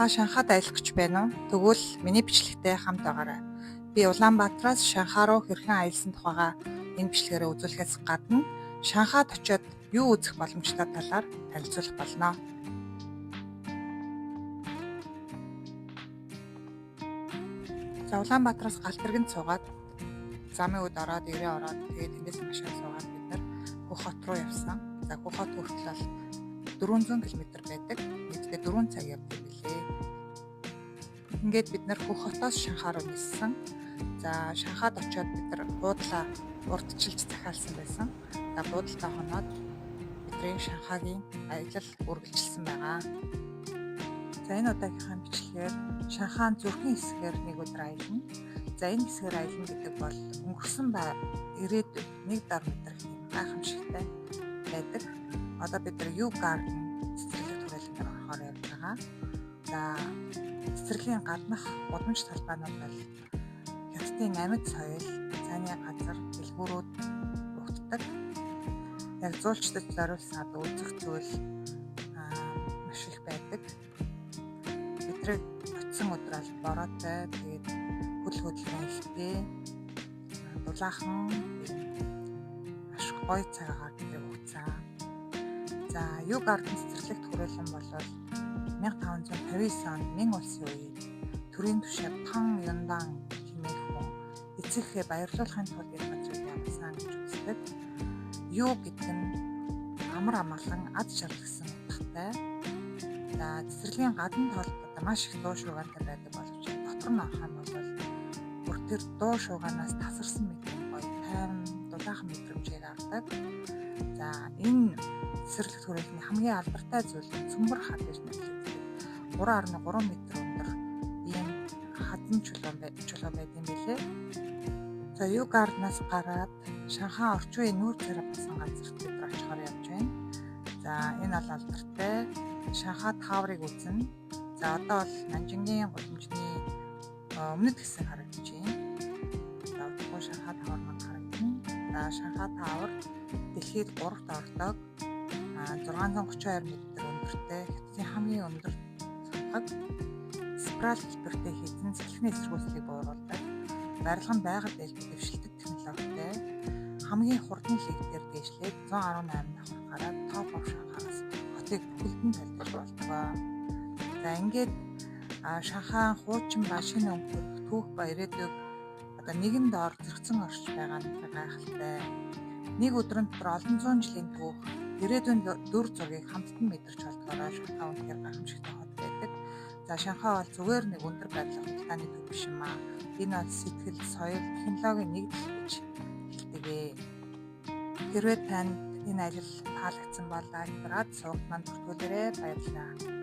Та Шанхайд аялах гэж байна уу? Тэгвэл миний бичлэгтэй хамт байгаарай. Би Улаанбаатараас Шанхай руу хэрхэн аялсан тухайга энэ бичлэгээрээ үзүүлэхээс гадна Шанхайд очиод юу үзэх боломжтой талаар танилцуулах болно. За Улаанбаатараас Галбэргэнд суугаад замын үед ороод, ирээ ороод тэгээд тэндээс машин суугаад бид нар Хөх хот руу явсан. За Хөх хот хүртэл 400 км байдаг. Нийтдээ 4 цаг явдаг билээ. Ингээд бид нар Хөх хотоос Шанхай руу ниссэн. За Шанхайд очиод бид нар буудлаа урдчилж захиалсан байсан. За буудалтаа хоноод бидний Шанхайгийн аялал үргэлжилсэн байгаа. За энэ удаагийнхаа бичлэгээр Шанхайн зүрхэн хэсгээр нэг өдөр аялна. За энэ хэсгээр аялна гэдэг бол өнгөрсөн ирээдүйд 1 дор метр юм гайхамшигтай байдаг. Одоо бид нар Юу Гарден цэцэрлэг түрээлэнд орохоор явж байгаа. За цэцэрлэгийн гаднах гудамж талбайнууд бол Хятадын амьд соёл, цайны газар, дэлгүүрүүд өгддөг. Яг зуулчдад зориулсан үзэх зүйл маш их байдаг. Бидрэг очисон өдөр бол бороотой, тэгээд хөдөлгөөний ихтэй, дулаахан маш гоё цагаагаар бидрэг өгцөө. За Юу Гарден цэцэрлэгт хүрээлэн бол 1559 онд Мин улсын үед төрийн түвшинд Тан Юндан хэмээх хүн эцэгхээ баярлуулахын тулд энэ газрыг явуулсан гэж үздэг. Юу гэдэг нь амар амгалан ад шарлагсан утгатай. За цэцэрлэгийн гадна талд маш их дуу шуугаатай байдаг боловч дотор нь орох юм бол бүр тэр дуу шуугаанаас тасарсан мэт гоё тайван дулаахан мэдрэмжийг авдаг. За энэ цэцэрлэг түрээлний хамгийн алдартай зүйл нь цөмбөр хад гэж нэрлэгддэг. 3.3 м өндөр ийм хадын чулуун байт юм билээ. За Юу Гарденаас гараад Шанхай орчин үеийн нүүр царай басан газарт бид очихоор явж байна. За энэ бол алдартай Шанхай тааврыг үзнэ. За одоо бол Нанжингийн гудамжны өмнөд хэсэг харагдаж байна. За удахгүй Шанхай таавар маань харагдана. За Шанхай таавар дэлхийд 3-т ордог. 632 м өндөртэй Хятадын хамгийн өндөр цонхог спираль хэлбэртэй хийсэн салхины эсэргүүцлийг бууруулдаг. Барилга нь байгаль дэвшилтэд технологитой. Хамгийн хурдан лигдээр дээшлээд 118 давхар гараад топ оф Шанхайгаас хотыг бүхэлдэн тайлбар болдог. За ингээд Шанхай хуучин ба шинэ өнгөрөх түүх ба ирээдүйг одоо нэгэн доор зөрчсөн орж байгаа нь гайхалтай. Нэг өдрөнд бүр олон зуун жилийн түүх ирээдүйн дүр зургийг хамтдан мэдэрч болдгоороо Шанхай үнэхээр гайхамшигтай хот байдаг. За Шанхай бол зүгээр нэг өндөр байдлах худалдааны төв биш юм аа. Энэ бол сэтгэл, соёл, технологийн нэгдэл гэж хэлдэг. Хэрвээ танд энэ аялал таалагдсан бол лайк дараад суугт манд бүртгүүлээрэй. Баярлалаа.